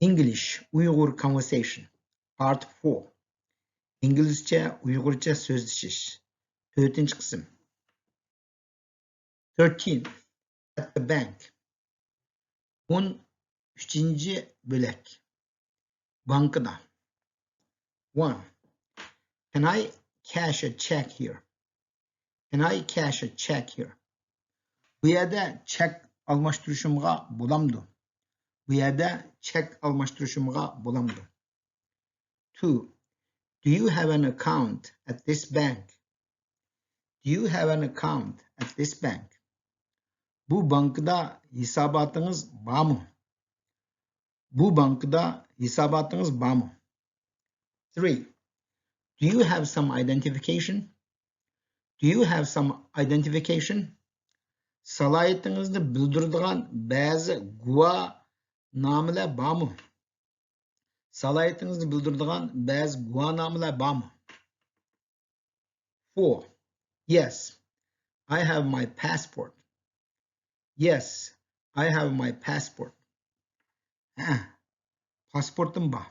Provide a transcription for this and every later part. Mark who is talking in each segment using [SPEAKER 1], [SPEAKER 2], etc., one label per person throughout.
[SPEAKER 1] English Uyghur Conversation Part 4 İngilizce Uygurca sözleşiş 4. kısım 13 At the bank 13. bölek Bankada 1 Can I cash a check here? Can I cash a check here? Bu yerdə çek almashtırışımğa bulamdı. Bu yerdə çek almashtırışımğa bulamdı. 2 Do you have an account at this bank? Do you have an account at this bank? Bu bankada hesabatınız var mı? Bu bankada hesabatınız var mı? 3. Do you have some identification? Do you have some identification? Salayetinizni bildiradigan bazı guva namalar var mı? Salayetinizni bildiradigan bazı guva namalar var mı? 4. Yes, I have my passport. Yes, I have my passport. Pasportum var.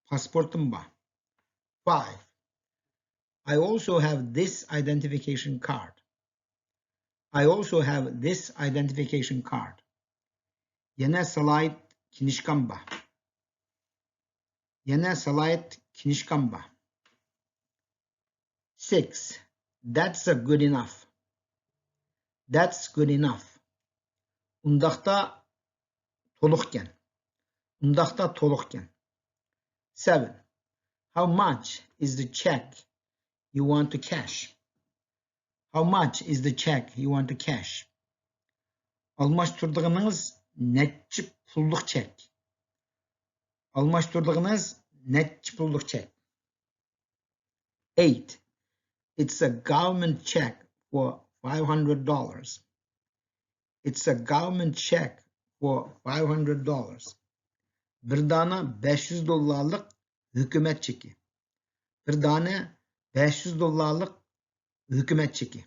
[SPEAKER 1] Pasportum var. 5. I also have this identification card. I also have this identification card. Yana salayet kinishkam var. Yana salayet kinishkam var. 6. That's a good enough. That's good enough. Undaqda toluqken. Undaqda toluqken. 7. How much is the check you want to cash? How much is the check you want to cash? Almashtırdığınız neçe pulluk çek? Almashtırdığınız neçe pulluk çek? 8. It's a government check for $500. It's a government check for $500. Bir dana 500 dolarlık hükümet çeki. Bir tane 500 dolarlık hükümet çeki.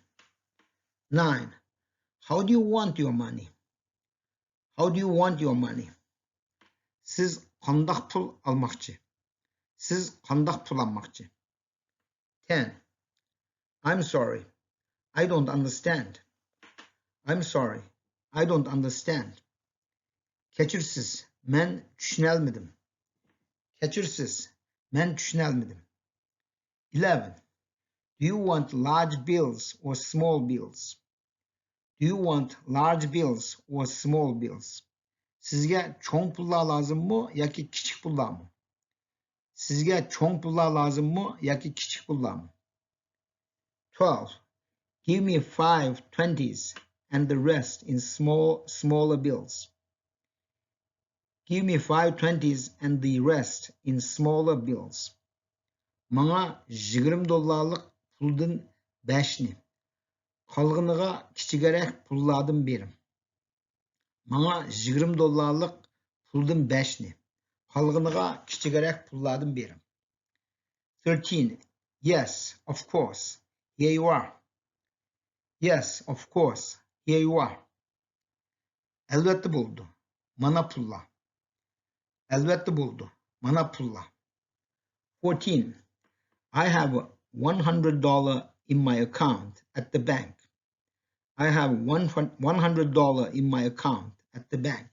[SPEAKER 1] 9. How do you want your money? How do you want your money? Siz qandaq pul almakçı? Siz qandaq pul almakçı? 10. I'm sorry. I don't understand. I'm sorry. I don't understand. Keçirsiz. Men düşünelmedim. Keçirsiz. Men düşünelmedim. 11. Do you want large bills or small bills? Do you want large bills or small bills? Sizge çoğun pullar lazım mı yoki kichik pullar mı? Sizge çoğun pullar lazım mı yoki kichik pullar mı? 12. Give me 5 20s and the rest in smaller bills. Give me 5 20s and the rest in smaller bills. Manga 20 dolarlık puldun 5'ni. Kalgınıga kiçigerek pullardan berim. Manga 20 dolarlık puldun 5'ni. Kalgınıga kiçigerek pullardan berim. 13. Yes, of course. Here you are. Yes, of course. Here you are. Elbette buldu. Mana pulla. Elbette buldu. Mana pulla. 14. I have $100 in my account at the bank. I have $100 in my account at the bank.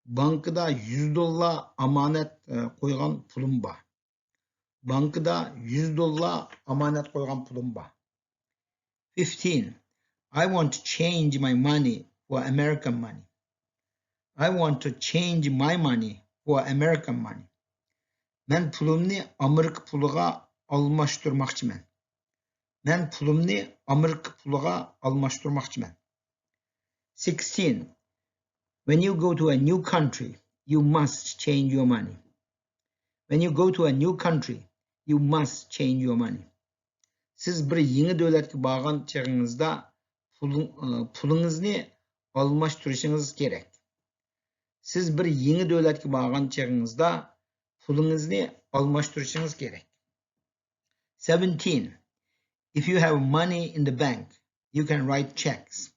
[SPEAKER 1] Bankada 100 dolar amanet koygan pulum var. Bankada 100 dolar amanet koygan pulum var. 15. I want to change my money for American money. I want to change my money for American money. Men pulumni Amerika puluga almashtırmakçımen. Men pulumni Amerika puluga almashtırmakçımen. 16. When you go to a new country, you must change your money. When you go to a new country, you must change your money. Siz bir yeni devletke bargan çağınızda pulunuzny almashtırışınız gerek. Siz bir yeni devletke bargan çağınızda pulunuzni almashtırışınız gerek. 17. If you have money in the bank, you can write checks.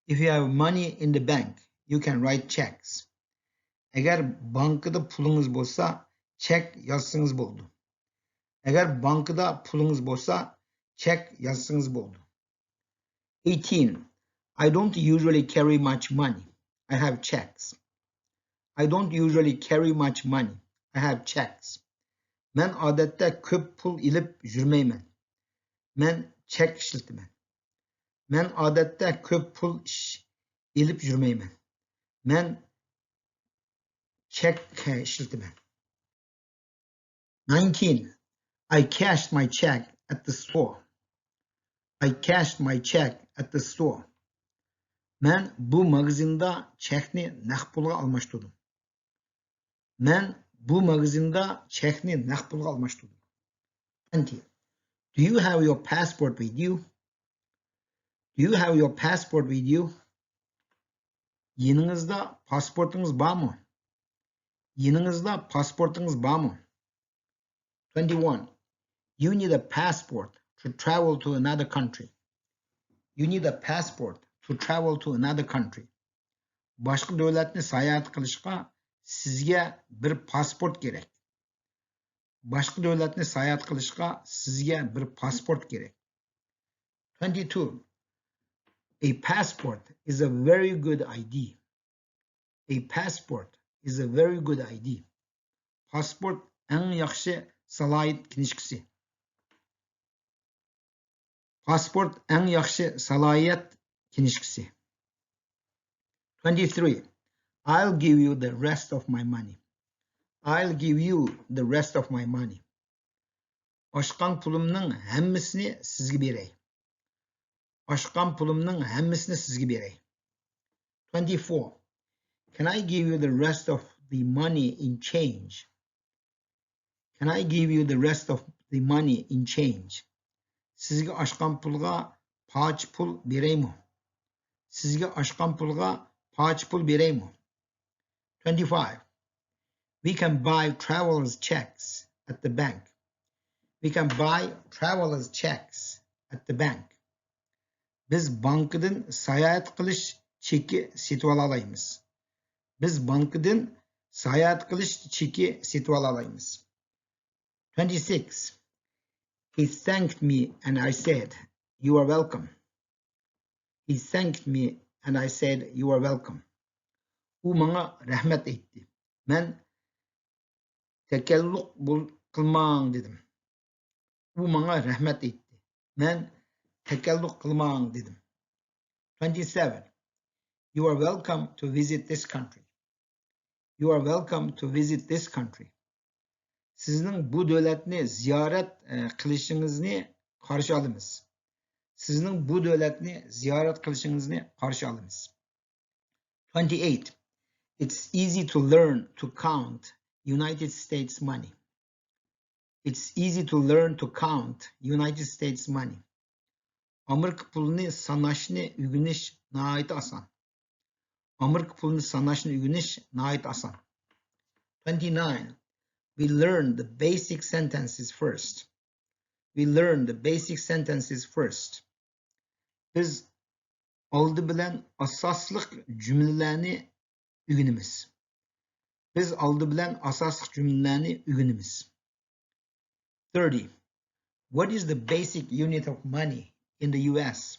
[SPEAKER 1] If you have money in the bank, you can write checks. Eğer bankada pulunuz bolsa, çek yazsınız boldu. Eğer bankada pulunuz bolsa, çek yazsınız boldu. 18. I don't usually carry much money. I have checks. I don't usually carry much money. I have checks. Men adette köp pul ilip jürmeymen. Men çek işletimen. Men adette köp pul ilip jürmeymen. Men çek işletimen. 19. I cashed my check at the store. I cashed my check at the store. Men bu magazinda çekni naq pulga almashtırdım. Men bu magazinda çekni naq pulga almashtırdım. 20. Do you have your passport with you? Do you have your passport with you? Yanınızda pasportunuz var mı? Yanınızda pasportunuz var mı? 21. You need a passport to travel to another country. You need a passport to travel to another country. Başka devletni sayohat qilishga sizga bir pasport kerak. Başka devletni sayohat qilishga sizga bir pasport kerak. 22. A passport is a very good ID. A passport is a very good ID. Pasport en yaxshi salohiyat kinishkisi. Pasport en yaxshi salohiyat kinishkisi. 23. I'll give you the rest of my money. I'll give you the rest of my money. Oshqan pulumning hammasini sizga beray. Oshqan pulumning hammasini sizga beray. 24. Can I give you the rest of the money in change? Can I give you the rest of the money in change? Sizga oshqan pulga poch pul beraymi? Sizga oshqan pulga poch pul beraymi? 25. We can buy traveler's checks at the bank. We can buy traveler's checks at the bank. Biz bankadan sayohat qilish cheki setib olamiz. Biz bankadan sayohat qilish cheki setib olamiz. 26. He thanked me and I said, "You are welcome." He thanked me and I said, "You are welcome." U manga rahmat aytdi. Men takalluk qilmang dedim. U manga rahmat aytdi. Men takalluk qilmang dedim. 27. You are welcome to visit this country. You are welcome to visit this country. Sizning bu davlatni ziyorat qilishingizni qarshi olamiz. Sizning bu davlatni ziyorat qilishingizni qarshi olamiz. 28. It's easy to learn to count United States money. It's easy to learn to count United States money. Amerika pulini sanashni o'rganish nihoyat oson. Amerika pulini sanashni o'rganish nihoyat oson. 29. We learn the basic sentences first. We learn the basic sentences first. Biz oldi bilan asosliq jumlalarni o'rganamiz. Biz oldi bilan asosliq jumlalarni o'rganamiz. 30. What is the basic unit of money in the US?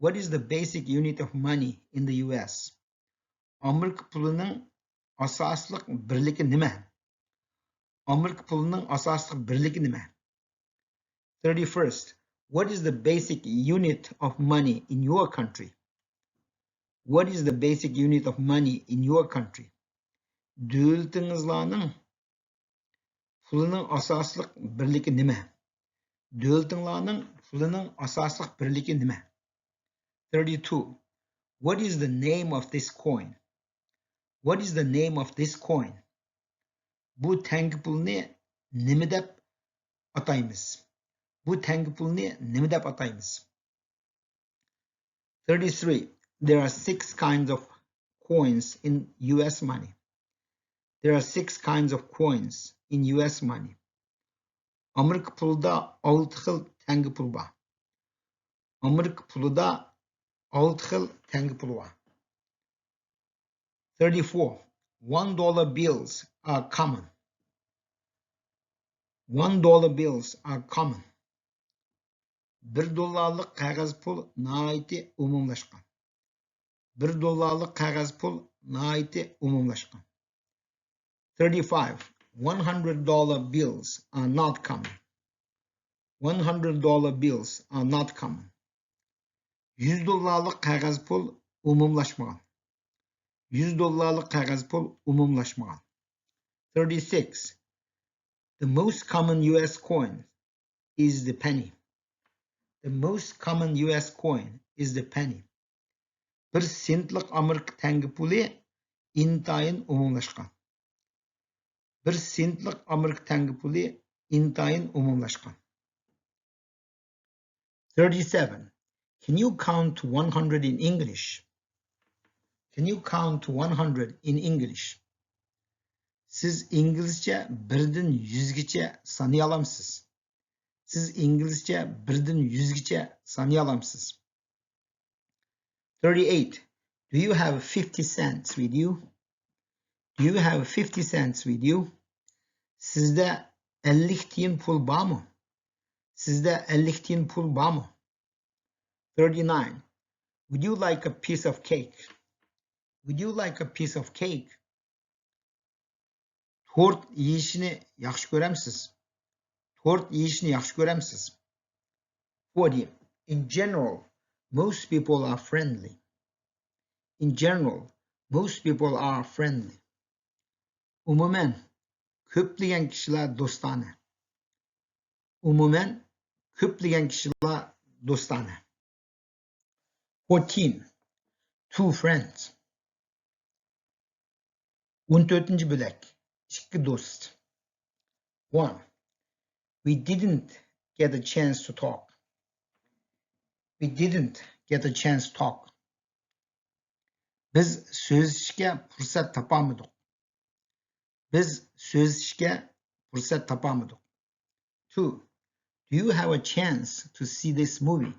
[SPEAKER 1] What is the basic unit of money in the US? Amerika pulining asosliq birligi nima? Amerika pulining asosliq birligi nima? 31st. What is the basic unit of money in your country? What is the basic unit of money in your country? Davlatingizlarning pulining asosliq birligi nima? Davlatinglarning pulining asosliq birligi nima? 32. What is the name of this coin? What is the name of this coin? Bu tangi pulni nima deb ataymiz? Bu tangi pulni nima deb ataymiz? 33. There are 6 kinds of coins in US money. There are 6 kinds of coins in US money. Amerika pulida 6 xil tangi pul bor. Amerika pulida 6 xil tangi pul bor. 34. $1 bills are common. $1 bills are common. $1 qog'oz pul nihoyatda umumlashgan. $1 qog'oz pul nihoyatda umumlashgan. 35. $100 bills are not common. $100 bills are not common. $100 qog'oz pul umumlashmagan. $100 qog'oz pul umumlashmagan. 36. The most common US coin is the penny. The most common US coin is the penny. 1 sentlik Amerika tangi puli intayin umumlashgan. 1 sentlik Amerika tangi puli intayin umumlashgan. 37. Can you count to 100 in English? Can you count to 100 in English? Siz İngilizce 1'den 100'gacha sanay alamsiz. Siz İngilizce 1'den 100'gacha sanay alamsiz. 38. Do you have 50 cents with you? Do you have 50 cents with you? Sizde 50 tiyin pul var mı? Sizde 50 tiyin pul var mı? 39. Would you like a piece of cake? Would you like a piece of cake? Tort yeyishini yaxshi ko'ramsiz? Tort yeyishini yaxshi ko'ramsiz? 40. In general, most people are friendly. In general, most people are friendly. Umuman, ko'plagan kishilar do'stona. Umuman, ko'plagan kishilar do'stona. 14. Two friends. 14. bo'lak. İki do'st. 1. We didn't get a chance to talk. We didn't get a chance to talk. Biz so'zlashga fursat topamadik. Biz so'zlashga fursat topamadik. 2. Do you have a chance to see this movie?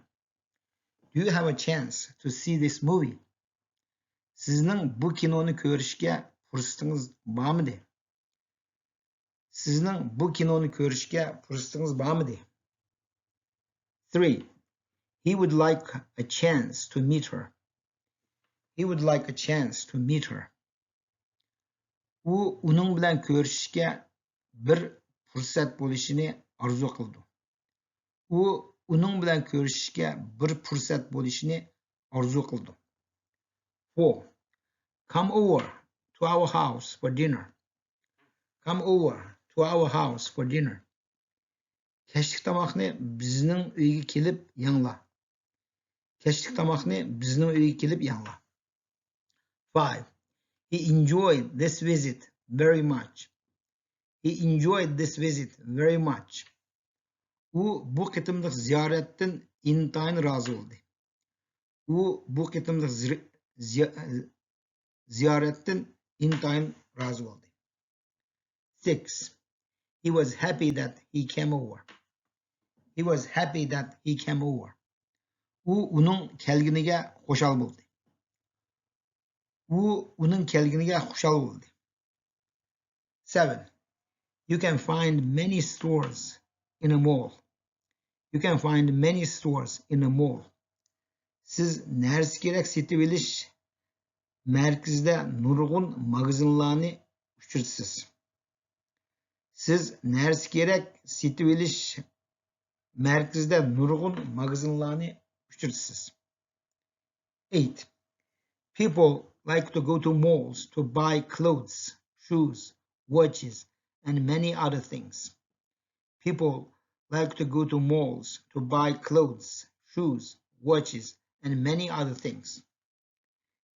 [SPEAKER 1] Do you have a chance to see this movie? Sizning bu kinoni ko'rishga fursatingiz bormidi? Sizning bu kinoni ko'rishga fursatingiz bormidi? 3. He would like a chance to meet her. He would like a chance to meet her. U uning bilan ko'rishishga bir fursat bo'lishini orzu qildi. U uning bilan ko'rishishga bir fursat bo'lishini orzu qildi. 4. Come over to our house for dinner. Come over to our house for dinner. Kechlik tomoqni bizning uyga kelib yangla. Kechlik tomoqni bizning uyga kelib yangla. 5. He enjoyed this visit very much. He enjoyed this visit very much. U bu qitimliq ziyoratdan intayin rozi bo'ldi. U bu qitimliq ziyoratdan intayin rozi bo'ldi. 6. He was happy that he came over. He was happy that he came over. U uning kelganiga xushal bo'ldi. U uning kelganiga xushal bo'ldi. 7. You can find many stores in a mall. You can find many stores in a mall. Siz narsa kerak setib olish markazida nurg'un magazinlarni uchirsiz. Siz narsa kerak setib olish markazida nurg'un magazinlarni uchirsiz. 8. People like to go to malls to buy clothes, shoes, watches, and many other things. People like to go to malls to buy clothes, shoes, watches, and many other things.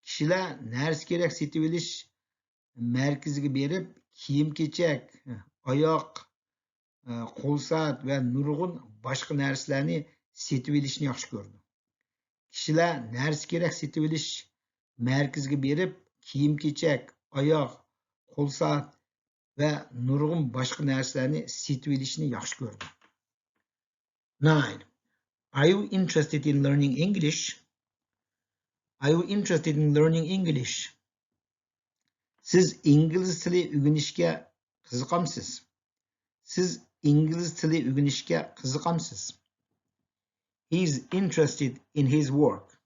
[SPEAKER 1] Kishilar narsa kerak setib olish markaziga berib, kiyim-kechak, oyoq, qo'l soat va nurg'un boshqa narsalarni setib olishni yaxshi ko'rdi. Kishilar narsa kerak setib olish markaziga berib, kiyim-kechak, oyoq, qo'l soat va nurg'un boshqa narsalarni setib olishni yaxshi ko'rdi. 9. Are you interested in learning English? Are you interested in learning English? Siz İngiliz tili ügünüşke kızıqamsız? Siz İngiliz tili ügünüşke kızıqamsız? He is interested in his work.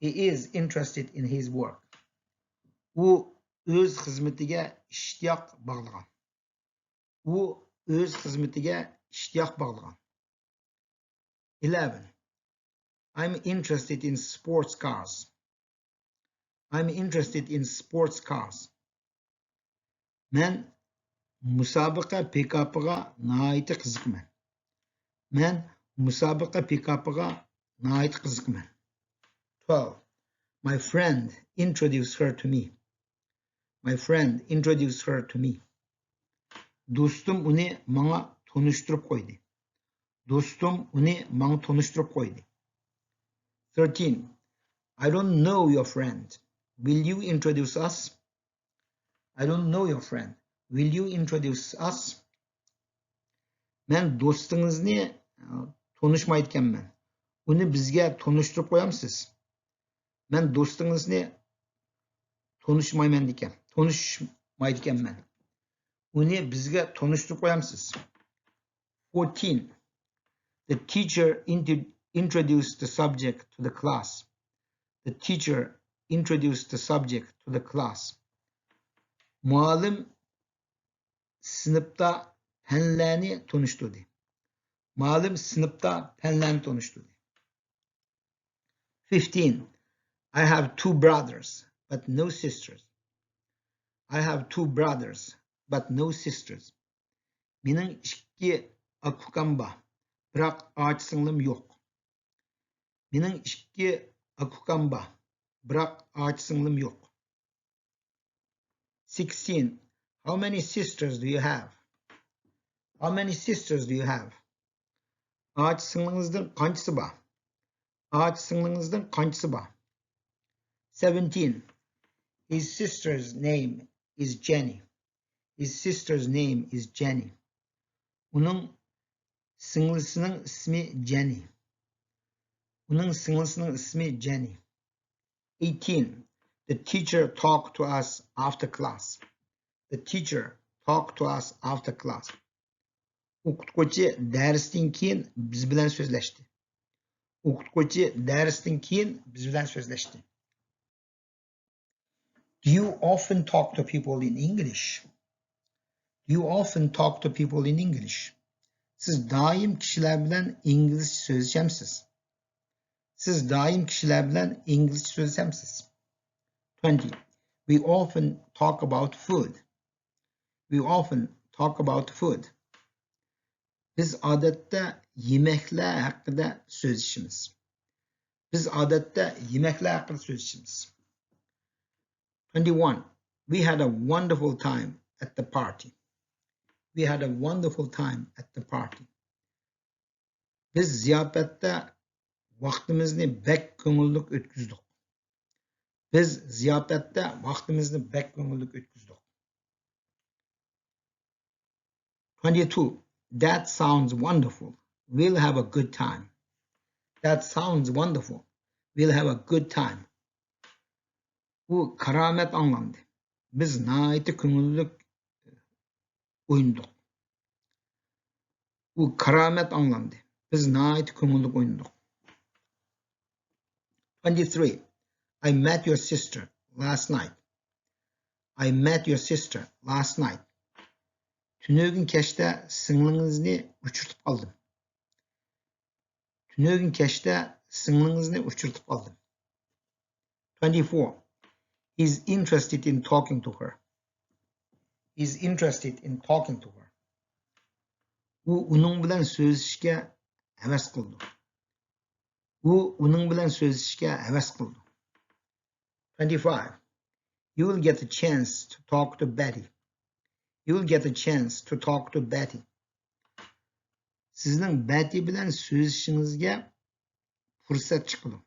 [SPEAKER 1] He is interested in his work. U öz xizmetiga ishtiyoq bog'lagan. U öz xizmetiga ishtiyoq bog'lagan. 11. I'm interested in sports cars. I'm interested in sports cars. Men musobaqa pikapiga nihoyatda qiziqman. Men musobaqa pikapiga nihoyatda qiziqman. 12. My friend introduced her to me. My friend introduced her to me. Do'stim uni menga tanishtirib qo'ydi. Do'stim uni menga tanishtirib qo'ydi. 13. I don't know your friend. Will you introduce us? I don't know your friend. Will you introduce us? Men do'stingizni tanishmayotganman. Uni bizga tanishtirib qo'yamsiz? Men do'stingizni tanishmayman ekan. Tanishmaydiganman. Uni bizga tanishtirib qo'yamsiz? 14. The teacher introduced the subject to the class. The teacher introduced the subject to the class. Muallim sınıfta fanlarni tanishtirdi. Muallim sınıfta fanlarni tanishtirdi. 15. I have two brothers, but no sisters. I have two brothers, but no sisters. Mening ikki akukam bor, biroq och singlim yo'q. Mening ikki akukam bor, biroq och singlim yo'q. 16. How many sisters do you have? How many sisters do you have? Och singlingizdan qanchasi bor? Och singlingizdan qanchasi bor? 17. His sister's name is Jenny. His sister's name is Jenny. Uning singlisining ismi Jenny. Uning singlisining ismi Jenny. 18. The teacher talked to us after class. The teacher talked to us after class. O'qituvchi darsdan keyin biz bilan so'zlashdi. O'qituvchi darsdan keyin biz bilan so'zlashdi. Do you often talk to people in English? Do you often talk to people in English? Siz doim kishilar bilan inglizcha so'zlashamsiz? Siz doim kishilar bilan inglizcha so'zlashamsiz? 20. We often talk about food. We often talk about food. Biz odatda yemekler haqida so'zlashamiz. Biz odatda yemekler haqida so'zlashamiz. 21. We had a wonderful time at the party. We had a wonderful time at the party. Biz ziyofatda vaqtimizni bek ko'ngillik o'tkazdik. Biz ziyofatda vaqtimizni bek ko'ngillik o'tkazdik. 22. That sounds wonderful. We'll have a good time. That sounds wonderful. We'll have a good time. Bu karamet anlamdı. Biz nihoyatda ko'ngillik o'ynadik. Bu karamet anlamdı. Biz nihoyatda ko'ngillik o'ynadik. 23. I met your sister last night. I met your sister last night. Tünögün keşte singlingizni uchirtib qoldim. Tünögün keşte singlingizni uchirtib qoldim. 24. He's interested in talking to her. He's interested in talking to her. U uning bilan so'zlashga havas qildi. U uning bilan so'zlashga havas qildi. 25. You will get a chance to talk to Betty. You will get a chance to talk to Betty. Sizning Betty bilan so'zlashingizga fursat chiqdi.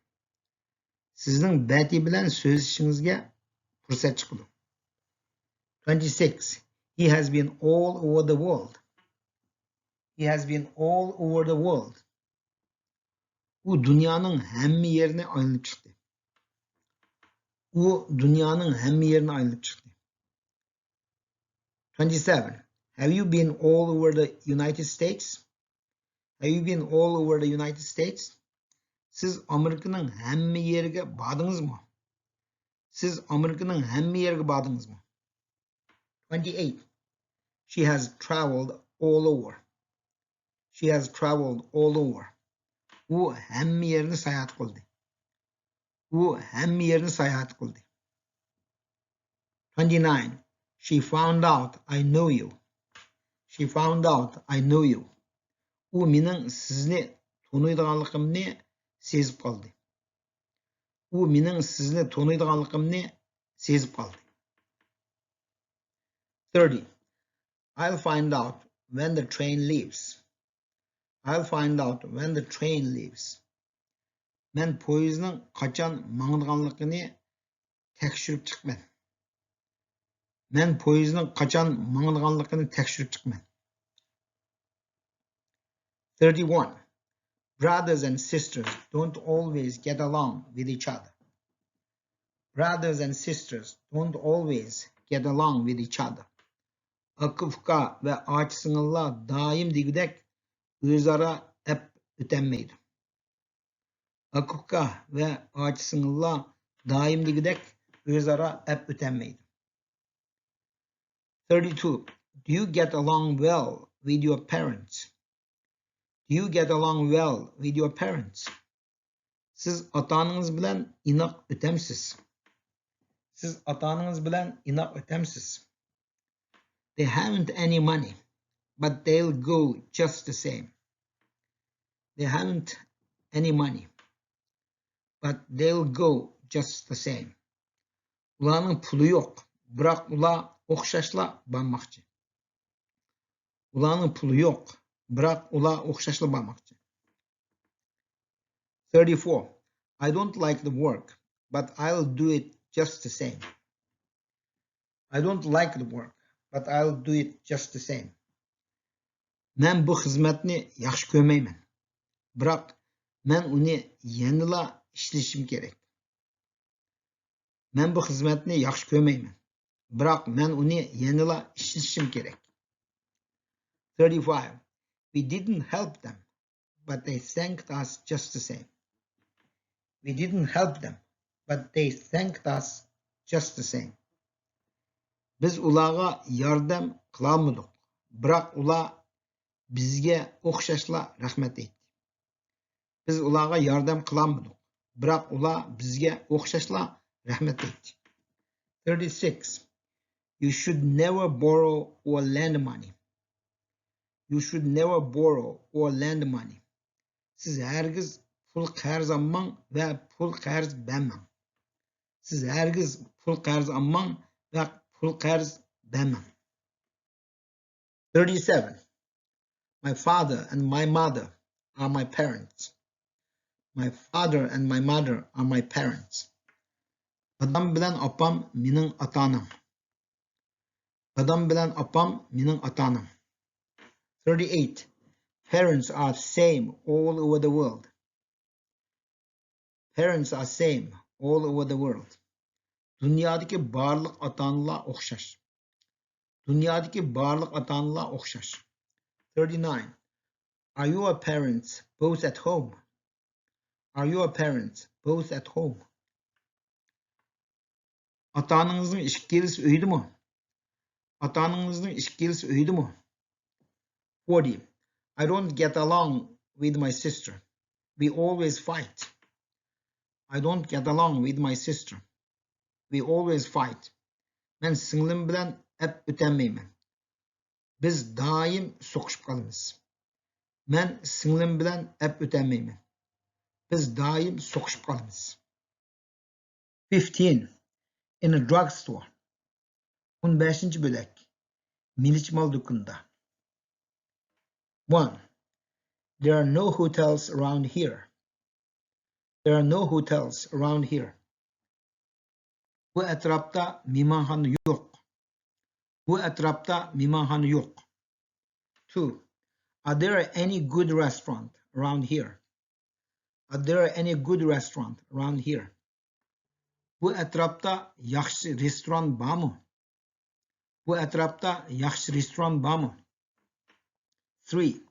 [SPEAKER 1] Sizning Betty bilan so'zlashingizga fursat chiqdi. 26. He has been all over the world. He has been all over the world. U dunyoning hamma yerini aylanib chiqdi. U dunyoning hamma yerini aylanib chiqdi. 27. Have you been all over the United States? Have you been all over the United States? Siz Amerika'nın hamma yeriga bordingizmi? Siz Amerika'nın hamma yeriga bordingizmi? 28. She has traveled all over. She has traveled all over. U hamma yerini sayohat qildi. U hamma yerini sayohat qildi. 29. She found out I know you. She found out I know you. U mening sizni taniydiganligimni sezib qoldi. U mening sizni taniydiganligimni sezib qoldi. 30. I'll find out when the train leaves. I'll find out when the train leaves. Men poyezdning qachon mangdiganligini tekshirib chiqman. Men poyezdning qachon mangdiganligini tekshirib chiqman. 31. Brothers and sisters don't always get along with each other. Brothers and sisters don't always get along with each other. Akıfka ve ağaçsınırlar daim digidek özara ep ötenmeydi. Akıfka ve ağaçsınırlar daim digidek özara ep ötenmeydi. 32. Do you get along well with your parents? Do you get along well with your parents? Siz ota-onangiz bilan inoq o'tamsiz. Siz ota-onangiz bilan inoq o'tamsiz. They haven't any money, but they'll go just the same. They haven't any money, but they'll go just the same. Ularning puli yo'q, biroq ular o'xshashla bormoqchi. Ularning puli yo'q, biroq ular o'xshashla bormoqchi. 34. I don't like the work, but I'll do it just the same. I don't like the work, but I'll do it just the same. Men bu xizmatni yaxshi ko'rmayman, biroq men uni yanada ishlashim kerak. Men bu xizmatni yaxshi ko'rmayman, biroq men uni yanada ishlashim kerak. 35. We didn't help them, but they thanked us just the same. We didn't help them, but they thanked us just the same. Biz ularga yordam qilolmadik, biroq ular bizga o'xshashla rahmat aytdi. Biz ularga yordam qilolmadik, biroq ular bizga o'xshashla rahmat aytdi. 36. You should never borrow or lend money. You should never borrow or lend money. Siz hargiz pul qarz olmang va pul qarz bermang. Siz hargiz pul qarz olmang va pul qarz bermang. 37. My father and my mother are my parents. My father and my mother are my parents. Dadam bilan opam mening ota-onam. Dadam bilan opam mening ota-onam. 38. Parents are same all over the world. Parents are same all over the world. Dunyodagi barliq ota-onalar o'xshash. Dunyodagi barliq ota-onalar o'xshash. 39. Are your parents both at home? Are your parents both at home? Ota-onangizning ikkisi uydami? Ota-onangizning ikkisi uydami? 40. I don't get along with my sister. We always fight. I don't get along with my sister. We always fight. Men singlim bilan ep o'tolmayman. Biz doim so'qishib qolamiz. Men singlim bilan ep o'tolmayman. Biz doim so'qishib qolamiz. 15. In a drugstore. 15 bo'lak. Milichmal do'konda. 1. There are no hotels around here. There are no hotels around here. Bu atrofda mehmonxona yo'q. Bu atrofda mehmonxona yo'q. 2. Are there any good restaurant around here? Are there any good restaurant around here? Bu atrofda yaxshi restoran bormi? Bu etrafta yaxshi restoran bormi? 3.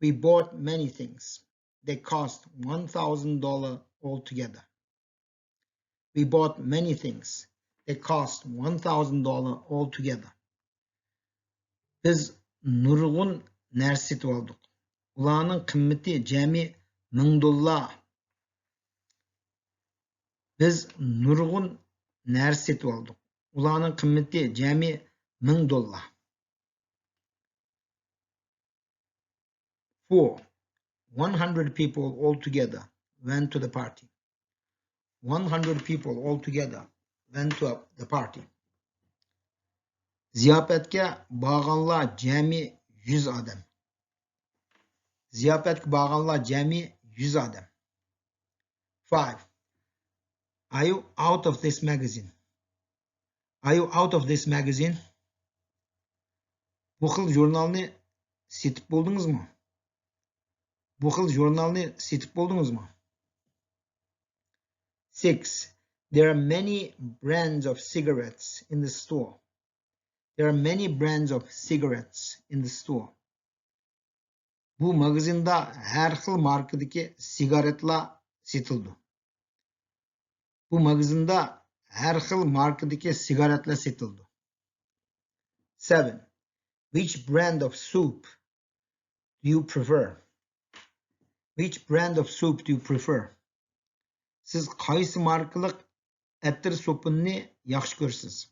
[SPEAKER 1] We bought many things. They cost $1,000 altogether. We bought many things. They cost $1,000 altogether. Biz nurg'un narsa setib oldik. Ularning qimmati jami $1000. Biz nurg'un narsa setib oldik. Ularning qimmati jami $1000. 4. 100 people altogether went to the party. 100 people altogether went to the party. Ziyofatga borganlar jami 100 odam. Ziyofatga borganlar jami 100 odam. 5. Are you out of this magazine? Are you out of this magazine? Bu xil jurnalni setib bo'ldingizmi? Bu xil jurnalni setib bo'ldingizmi? 6. There are many brands of cigarettes in the store. There are many brands of cigarettes in the store. Bu magazinda har xil markadagi sigaretlar setildi. Bu magazinda har xil markadagi sigaretlar setildi. 7. Which brand of soup do you prefer? Which brand of soup do you prefer? Siz qaysi markalik atir sopini yaxshi ko'rsiz?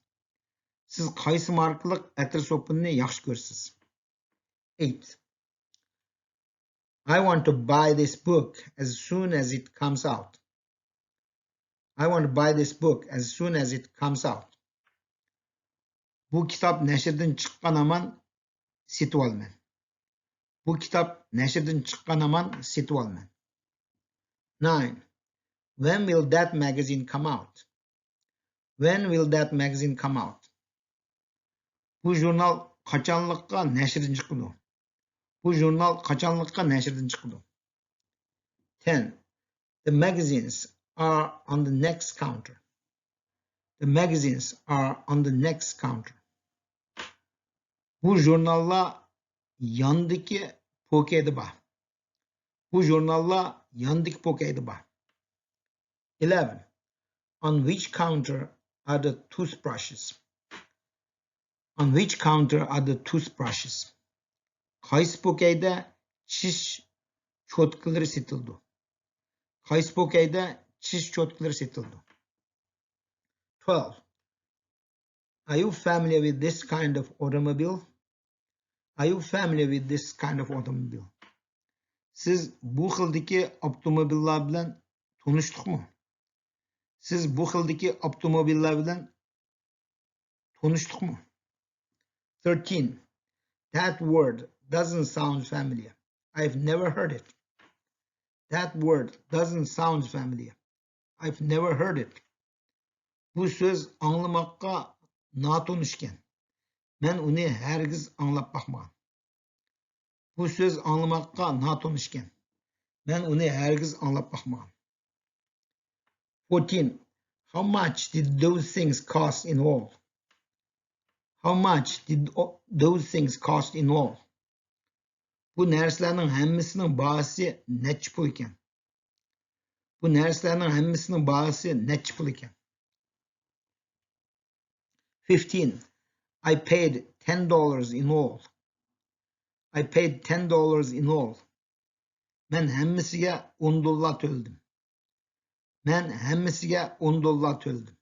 [SPEAKER 1] Siz qaysi markalik atir sopini yaxshi ko'rsiz? 8. I want to buy this book as soon as it comes out. I want to buy this book as soon as it comes out. Bu kitap nashrdan chiqqan aman setib olman. Bu kitap nashrdan chiqqan aman setib olman. 9. When will that magazine come out? When will that magazine come out? Bu jurnal qachonlikqa nashrdan chiqadi? Bu jurnal qachonlikqa nashrdan chiqadi? 10. The magazines are on the next counter. The magazines are on the next counter. Bu jurnallar yandagi pokeyda bor. Bu jurnallar yandagi pokeyda bor. 11. On which counter are the toothbrushes? On which counter are the toothbrushes? Qaysi pokeyda tish cho'tkalari setildi? Qaysi pokeyda tish cho'tkalari setildi? 12. Are you familiar with this kind of automobile? Are you familiar with this kind of automobile? Siz bu xildagi avtomobillar bilan tanishdingmi? Siz bu xildagi avtomobillar bilan tanishdingmi? 13. That word doesn't sound familiar. I've never heard it. That word doesn't sound familiar. I've never heard it. Bu so'z anglamoqqa notanishgan. Men uni hargiz anglab boqmagan. Bu so'z anglamoqqa notanishgan. Men uni hargiz anglab boqmagan. 14. How much did those things cost in all? How much did those things cost in all? Bu narsalarning hammasining bahasi necha pul ekan? Bu narsalarning hammasining bahasi necha pul ekan? 15. I paid $10 in all. I paid $10 in all. Men hammasiga $10 to'ldim. Men hammasiga $10 to'ldim.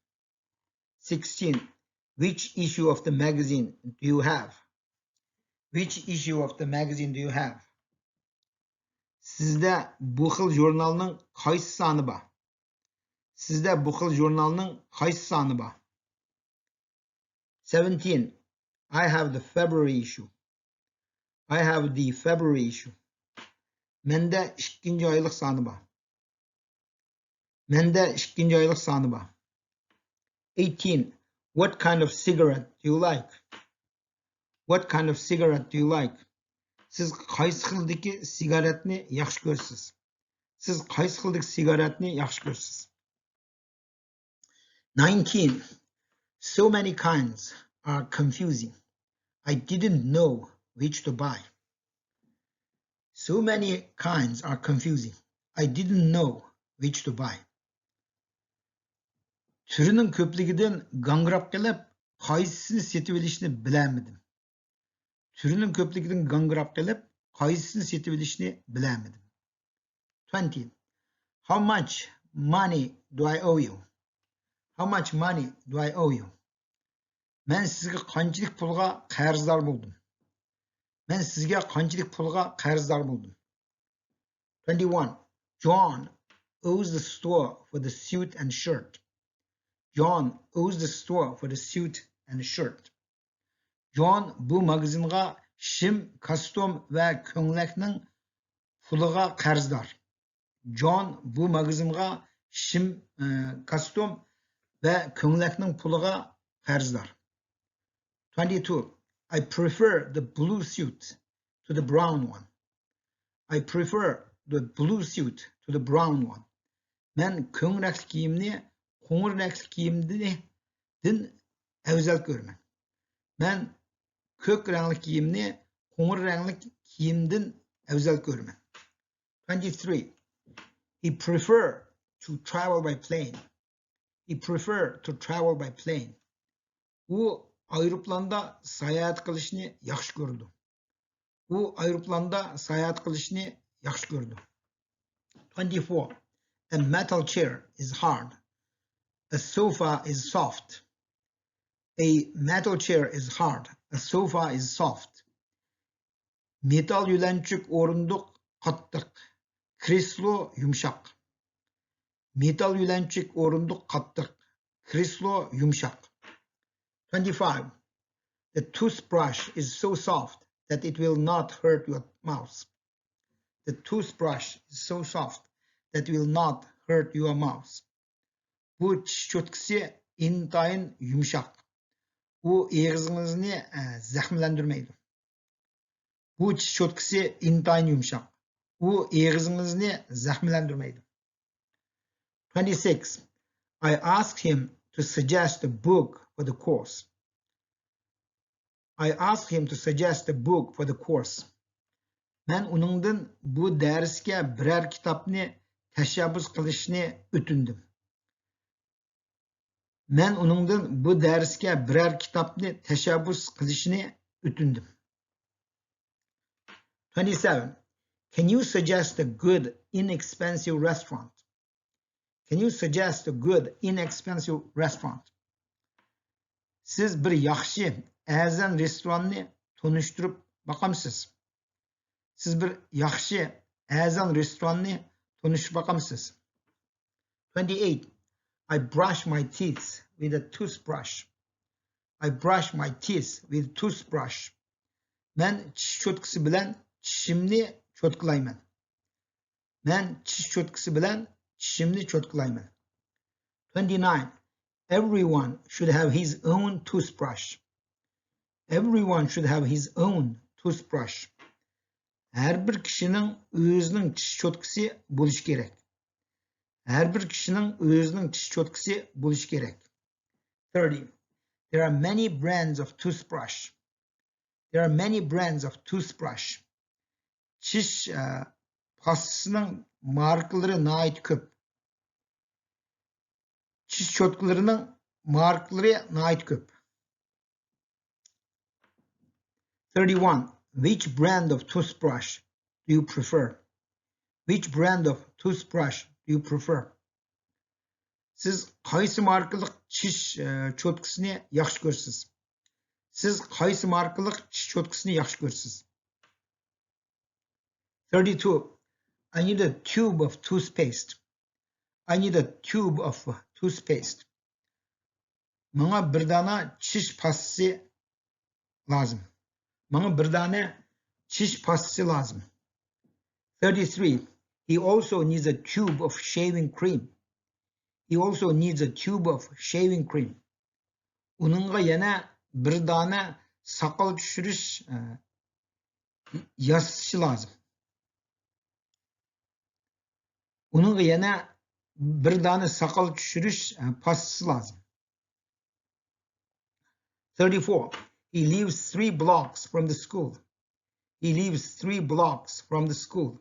[SPEAKER 1] 16. Which issue of the magazine do you have? Which issue of the magazine do you have? Sizda bu xil jurnalning qaysi soni bor? Sizda bu xil jurnalning qaysi soni bor? 17. I have the February issue. I have the February issue. Menda 2 oylik soni bor. Menda 2 oylik soni bor. 18. What kind of cigarette do you like? What kind of cigarette do you like? Siz qaysi xildagi sigaretni yaxshi ko'rsiz? Siz qaysi xildagi sigaretni yaxshi ko'rsiz? 19. So many kinds. are confusing. I didn't know which to buy. So many kinds are confusing. I didn't know which to buy. Türünün köpliginden gangırap gelip, qaysisini setip elishni bilamadim. Türünün köpligidan gangırap gelip, qaysisini setip elishni bilamadim. 20. How much money do I owe you? How much money do I owe you? Men sizga qanchalik pulga qarzdor bo'ldim? Men sizga qanchalik pulga qarzdor bo'ldim? 21. John owes the store for the suit and shirt. John owes the store for the suit and shirt. John bu magazinga shim, kostyum ve ko'nglakning puliga qarzdor. John bu magazinga shim, kostyum ve ko'nglakning puliga qarzdor. 22. I prefer the blue suit to the brown one. I prefer the blue suit to the brown one. Men ko'ng rangli kiyimni qo'ng'ir rangli kiyimdan afzal ko'raman. Men ko'k rangli kiyimni qo'ng'ir rangli kiyimdan afzal ko'raman. 23. He preferred to travel by plane. He preferred to travel by plane. U aeroplanda sayohat qilishni yaxshi ko'rdi. U aeroplanda sayohat qilishni yaxshi ko'rdi. 24. A metal chair is hard. A sofa is soft. A metal chair is hard. A sofa is soft. Metal yulanchuk o'rindiq qattiq. Kreslo yumshoq. Metal yulanchuk o'rindiq qattiq. Kreslo yumshoq. 25. The toothbrush is so soft that it will not hurt your mouth. The toothbrush is so soft that it will not hurt your mouth. Bu tish cho'tkisi intayin yumshoq. U og'zingizni zaxmlantirmaydi. Bu tish cho'tkisi intayin yumshoq. U og'zingizni zaxmlantirmaydi. 26. I asked him to suggest a book for the course. I asked him to suggest a book for the course. Men uningdan bu darsga biror kitobni tashabbus qilishni o'tindim. Men uningdan bu darsga biror kitobni tashabbus qilishni o'tindim. 27. Can you suggest a good, inexpensive restaurant? Can you suggest a good, inexpensive restaurant? Siz bir yaxshi, arzon restoranni tunishtirib boqamsiz. Siz bir yaxshi, arzon restoranni tunishtirib boqamsiz. 28. I brush my teeth with a toothbrush. I brush my teeth with a toothbrush. Men tish cho'tkisi bilan tishimni cho'tqilayman. Men tish cho'tkisi bilan tishimni cho'tqilayman. 29. Everyone should have his own toothbrush. Everyone should have his own toothbrush. Her bir kishining o'zining tish cho'tkisi bo'lishi kerak. Her bir kishining o'zining tish cho'tkisi bo'lishi kerak. 30. There are many brands of toothbrush. There are many brands of toothbrush. Tish pastasining markalari nihoyat ko'p. Tish cho'tkalarining markalari nihoyat ko'p. 31. Which brand of toothbrush do you prefer? Which brand of toothbrush do you prefer? Siz qaysi markalik tish cho'tkisini yaxshi ko'rsiz? Siz qaysi markalik tish cho'tkisini yaxshi ko'rsiz? 32. I need a tube of toothpaste. I need a tube of toothpaste. Menga bir dona tish pastasi lazım. Menga bir dona tish pastasi lazım. 33. He also needs a tube of shaving cream. He also needs a tube of shaving cream. Uningga yana bir dona soqol tushirish yassi lazım. Uningga yana bir dona soqol tushirish pastasi lazım. 34. He lives 3 blocks from the school. He lives 3 blocks from the school.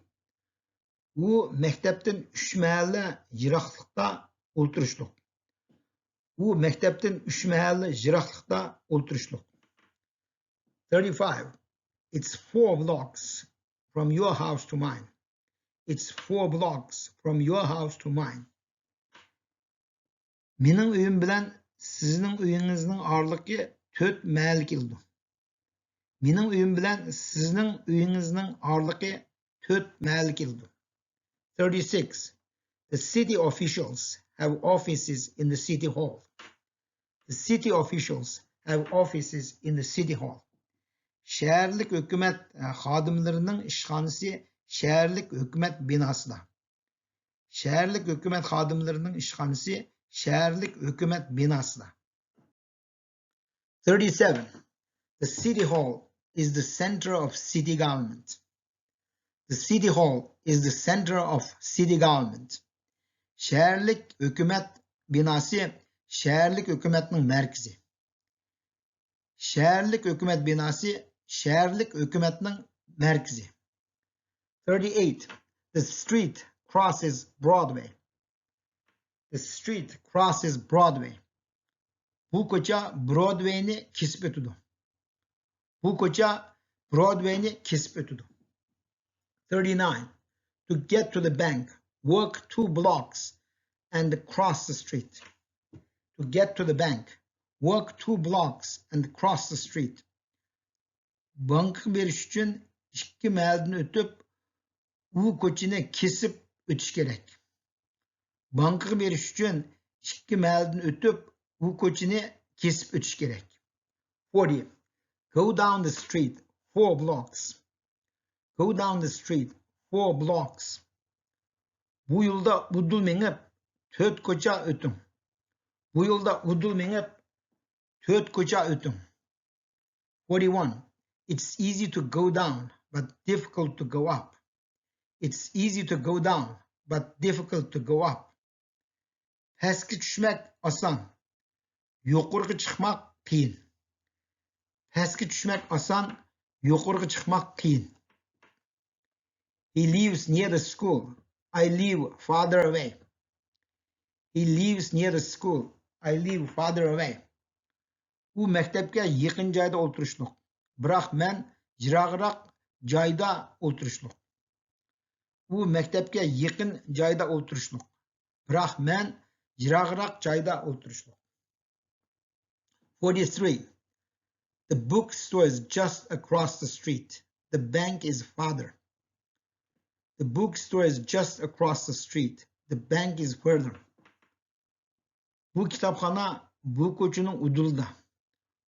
[SPEAKER 1] U mektepten 3 mahalla jiroqlikda o'tirishliq. U mektepten 3 mahalla jiroqlikda o'tirishliq. 35. It's 4 blocks from your house to mine. It's 4 blocks from your house to mine. Mening uyim bilan sizning uyingizning oraligi 4 mahal keldi. Mening uyim bilan sizning uyingizning oraligi 4 mahal keldi. 36. The city officials have offices in the city hall. The city officials have offices in the city hall. Şəhərlik hökumət xadimlərinin işxanası şəhərlik hökumət binasında. Şəhərlik hökumət xadimlərinin işxanası şəhərlik hökumət binasında. 37. The city hall is the center of city government. The city hall is the center of city government. Şəhərlik hökumət binası şəhərlik hökumətinin mərkəzi. Şəhərlik hökumət binası şəhərlik hökumətinin mərkəzi. 38. The street crosses Broadway. The street crosses Broadway. Bu koça Broadway'ni kesip ötüdü. Bu koça Broadway'ni kesip ötüdü. 39. To get to the bank, walk 2 blocks and cross the street. To get to the bank, walk 2 blocks and cross the street. Bankı beriş için 2 mahaldan ötüp u koçini kesip ötüş gerek. Bankı beriş için 2 mahaldan ötüp u koçini kesip ötüş gerek. 40. Go down the street 4 blocks. Go down the street 4 blocks. Bu yolda udul menip 4 koça ötün. Bu yolda udul menip 4 koça ötün. 41. It's easy to go down but difficult to go up. It's easy to go down but difficult to go up. Pastga tushmak oson. Yuqoriga chiqmak qiyin. Pastga tushmak oson, yuqoriga chiqmak qiyin. He lives near the school. I live farther away. He lives near the school. I live farther away. U maktabga yaqin joyda o'tirishliq. Biroq men yiroqroq joyda o'tirishliq. U maktabga yaqin joyda o'tirishliq. Biroq men yiroqroq joyda o'tirishliq. 43. The bookstore is just across the street. The bank is farther. The bookstore is just across the street. The bank is further. Bu kitapxona bu ko'chaning udulida.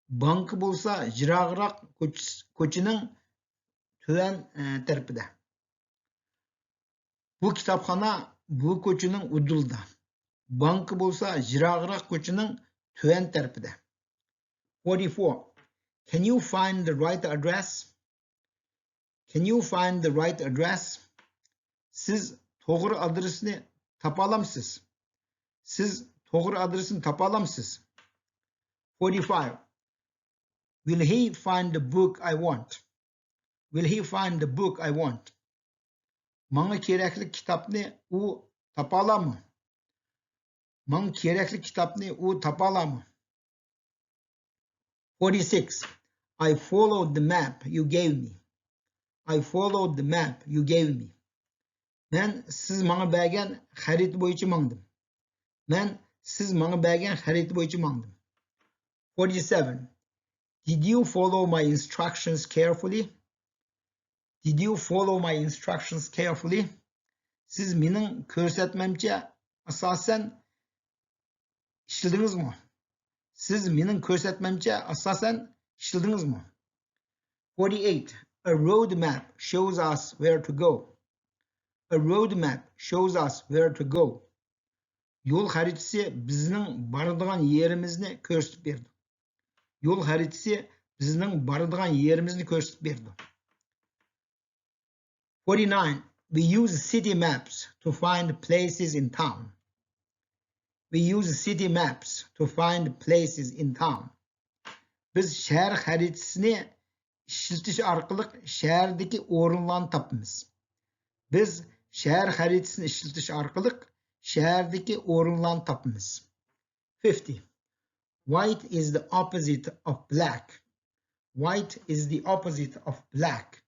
[SPEAKER 1] Banki bo'lsa yiroqroq ko'chaning tuvan tarafida. Bu kitapxona bu ko'chaning udulida. Banki bo'lsa yiroqroq ko'chaning tuvan tarafida. 44. Can you find the right address? Can you find the right address? Siz to'g'ri adresni topa olamsiz? Siz to'g'ri adresini topa olamsiz? 45. Will he find the book I want? Will he find the book I want? Menga kerakli kitobni u topa oladimi? Menga kerakli kitobni u topa oladimi? 46. I followed the map you gave me. I followed the map you gave me. Men siz menga bergan xarit bo'yicha mangdim. Men siz menga bergan xarit bo'yicha mangdim. 47. Did you follow my instructions carefully? Did you follow my instructions carefully? Siz mening ko'rsatmamcha asosan ishladingizmi? Siz mening ko'rsatmamcha asosan ishladingizmi? 48. A road map shows us where to go. A road map shows us where to go. Yo'l xaritasi bizning boradigan yerimizni ko'rsatib berdi. Yo'l xaritasi bizning boradigan yerimizni ko'rsatib berdi. 49. We use city maps to find places in town. We use city maps to find places in town. Biz şəhər xəritəsini işletiş arqılıq şəhərdəki orunlarını tapımız. Biz şəhər xəritəsini işletiş arqılıq şəhərdəki orunlarını tapımız. 50. White is the opposite of black. White is the opposite of black.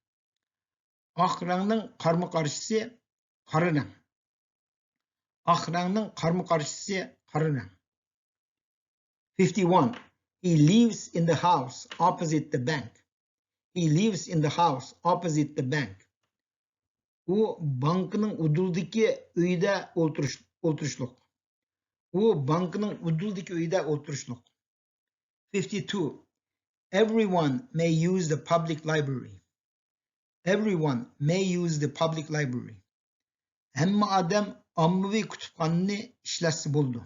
[SPEAKER 1] Aq rəngnin qarşı qarşısı qara rəng. Aq rəngnin qarşı qarşısı qara rəng. 51. He lives in the house opposite the bank. He lives in the house opposite the bank. U bankının uduldaki uyda oturuşluq. U bankının uduldaki uyda oturuşluq. 52. Everyone may use the public library. Everyone may use the public library. Hamma adam ommaviy kutubxonani ishlatsa bo'ldi.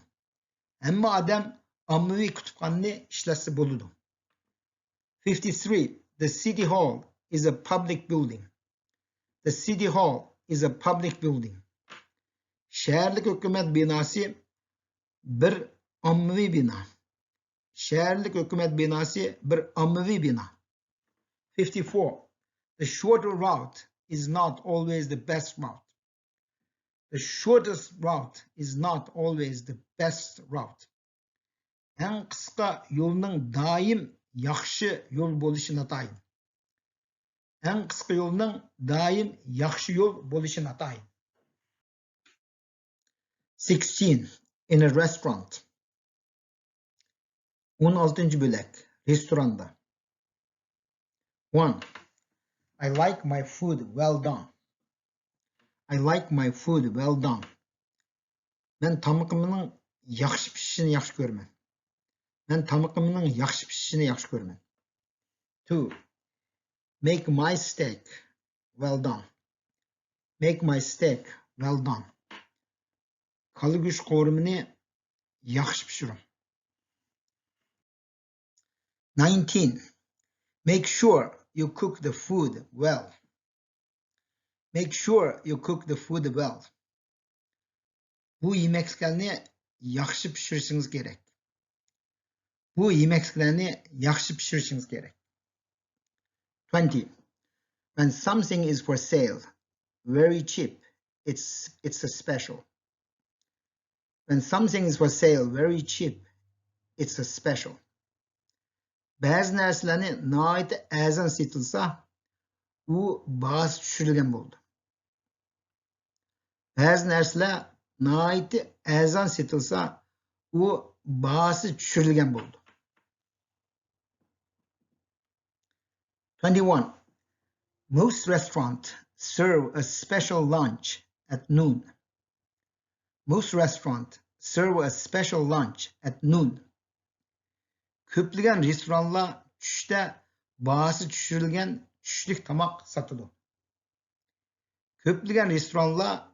[SPEAKER 1] Hamma adam ommaviy kutubxonani ishlatsa bo'ldi. 53. The city hall is a public building. The city hall is a public building. Şəhərlik hökumət binası bir ommaviy bina. Şəhərlik hökumət binası bir ommaviy bina. 54. The shorter route is not always the best route. The shortest route is not always the best route. En qısqa yolning daim yaxshi yo'l bo'lishi notayin. En qısqa yolning daim yaxshi yo'l bo'lishi notayin. 16. In a restaurant. 16. bölek. Restoranda. 1. I like my food well done. I like my food well done. Men tamaqımның yaxshi pishishini yaxshi ko'raman. Men tamaqımның yaxshi pishishini yaxshi ko'raman. 2. Make my steak well done. Make my steak well done. Qalı go'sht qo'rimini yaxshi pishirim. 19. Make sure you cook the food well. Make sure you cook the food well. Bu yemeklerni yaxshi pishirishingiz kerak. Bu yemeklerni yaxshi pishirishingiz kerak. 20. When something is for sale, very cheap, it's a special. When something is for sale, very cheap, it's a special. Bazı narsalarni nihoyat arzon sotilsa, u bahası tushirilgan bo'ldi. Bazı narsalar nihoyat arzon sotilsa, u bahası tushirilgan bo'ldi. 21. Most restaurants serve a special lunch at noon. Most restaurants serve a special lunch at noon. Ko'plagan restoranlar tushda bahası tushirilgan tushlik tomoq sotadi. Ko'plagan restoranlar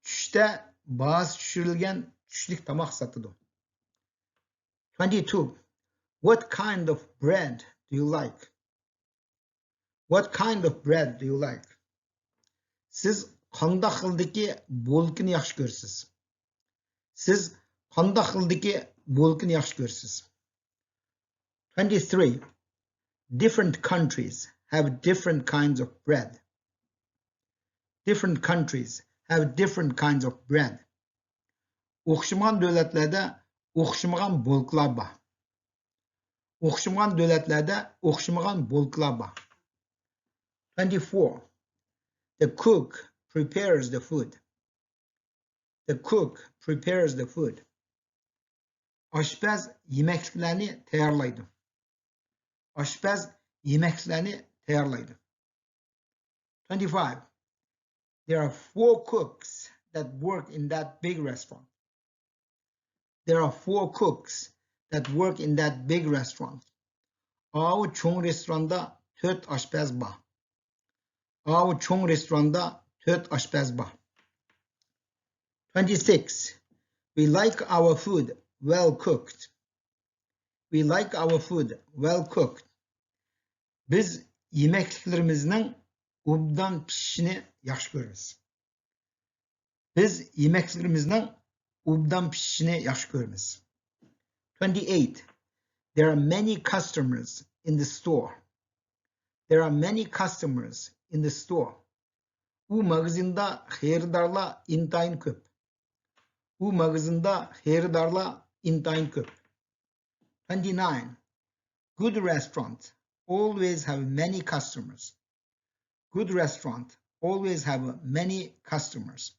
[SPEAKER 1] tushda bahası tushirilgan tushlik tomoq sotadi. 22. What kind of bread do you like? What kind of bread do you like? Siz qanday xildagi bo'lkini yaxshi ko'rasiz? Siz qanday xildagi bo'lkini yaxshi ko'rasiz? 23. Different countries have different kinds of bread. Different countries have different kinds of bread. O'xshamagan davlatlarda o'xshamagan bo'lklar bor. O'xshamagan davlatlarda o'xshamagan bo'lklar bor. 24. The cook prepares the food. The cook prepares the food. Oshpaz yemeklarni tayyorlaydi. Oshpaz yemeklarni tayyorlaydi. 25. There are 4 cooks that work in that big restaurant. There are 4 cooks that work in that big restaurant. O cho'ng restoranda 4 oshpaz bor. O cho'ng restoranda 4 oshpaz bor. 26. We like our food well cooked. We like our food well cooked. Biz yemeklerimizning obdan pishishini yaxshi ko'ramiz. Biz yemeklerimizning obdan pishishini yaxshi ko'ramiz. 28. There are many customers in the store. There are many customers in the store. U magazinda xeridarlar intayin ko'p. U magazinda xeridarlar intayin ko'p. 29. Good restaurant always have many customers. Good restaurant always have many customers.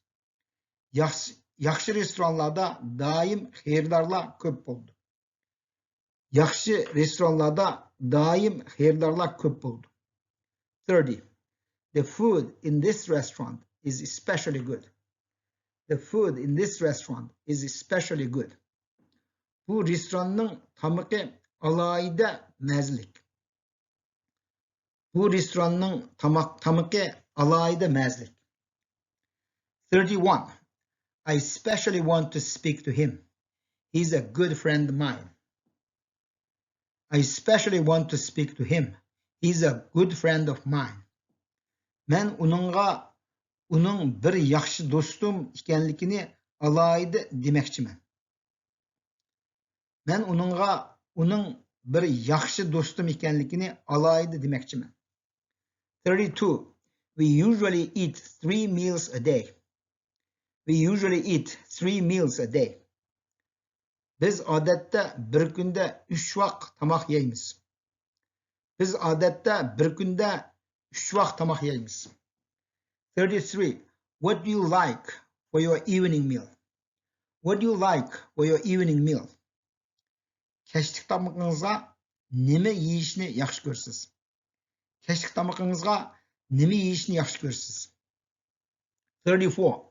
[SPEAKER 1] Yaxshi restoranlarda daim xeridarlar ko'p bo'ldi. Yaxshi restoranlarda daim xeridarlar ko'p bo'ldi. 30. The food in this restaurant is especially good. The food in this restaurant is especially good. Bu restoranning tamaqi alayida mazlik. Bu restoranning tamaqi alayida mazlik. 31. I especially want to speak to him. He's a good friend of mine. I especially want to speak to him. He's a good friend of mine. Men uning bir yaxshi do'stim ekanligini alayida demoqchiman. Men uning bir yaxshi do'stim ekanligini alayida demoqchiman. 32. We usually eat 3 meals a day. We usually eat 3 meals a day. Biz odatda bir kunda 3 vaqt tamoq yeymiz. Biz odatda bir kunda 3 vaqt tamoq yeymiz. 33. What do you like for your evening meal? What do you like for your evening meal? Kechlik tamog'ingizga nima yeyishni yaxshi ko'rasiz? Kechlik tamog'ingizga nima yeyishni yaxshi ko'rasiz? 34.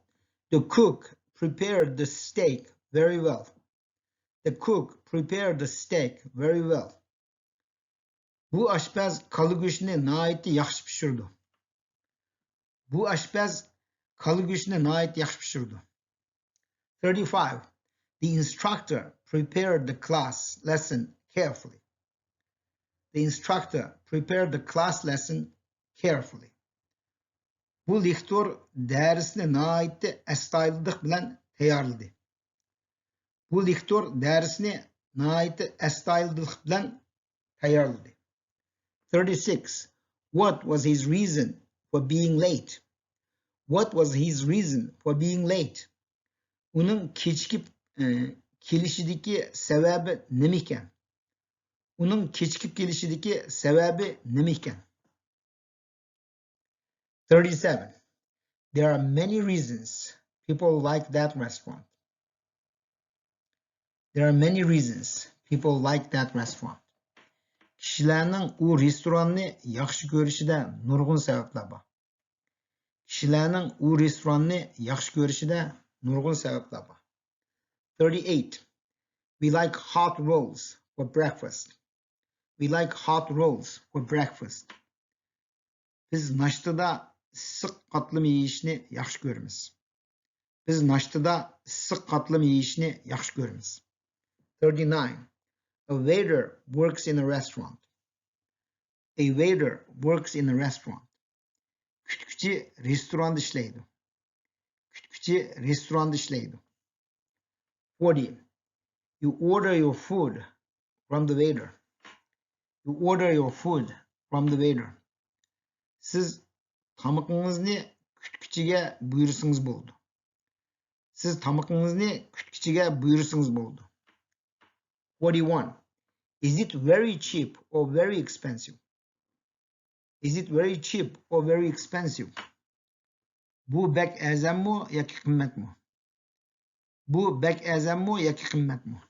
[SPEAKER 1] The cook prepared the steak very well. The cook prepared the steak very well. Bu aşpaz kalı go'shtni nihoyatda yaxshi pishirdi. Bu aşpaz kalı go'shtni nihoyatda yaxshi pishirdi. 35. The instructor prepared the class lesson carefully. The instructor prepared the class lesson carefully. Bu lektor darsni nihoyatda astoydillik bilan tayyorladi. Bu lektor darsni nihoyatda astoydillik bilan tayyorladi. 36. What was his reason for being late? What was his reason for being late? Uning kechikib kelishidagi sababi nima ekan? Uning kechikib kelishidagi sababi nima ekan? 37. There are many reasons people like that restaurant. There are many reasons people like that restaurant. Kishilarning u restoranni yaxshi ko'rishida nurg'un sabablar bor. Kishilarning u restoranni yaxshi ko'rishida nurg'un sabablar bor. 38. We like hot rolls for breakfast. We like hot rolls for breakfast. Biz nashtada issiq qatlam yeyishni yaxshi ko'ramiz. Biz nashtada issiq qatlam yeyishni yaxshi ko'ramiz. 39. A waiter works in a restaurant. A waiter works in a restaurant. Kutkuchi restoranda ishlaydi. Kutkuchi restoranda ishlaydi. 40. You order your food from the waiter. You order your food from the waiter. Siz tamog'ingizni kutkuchiga buyursangiz bo'ldi. Siz tamog'ingizni kutkuchiga buyursangiz bo'ldi. 41. Is it very cheap or very expensive? Is it very cheap or very expensive? Bu bek arzonmi yoki qimmatmi? Bu bek arzonmi yoki qimmatmi?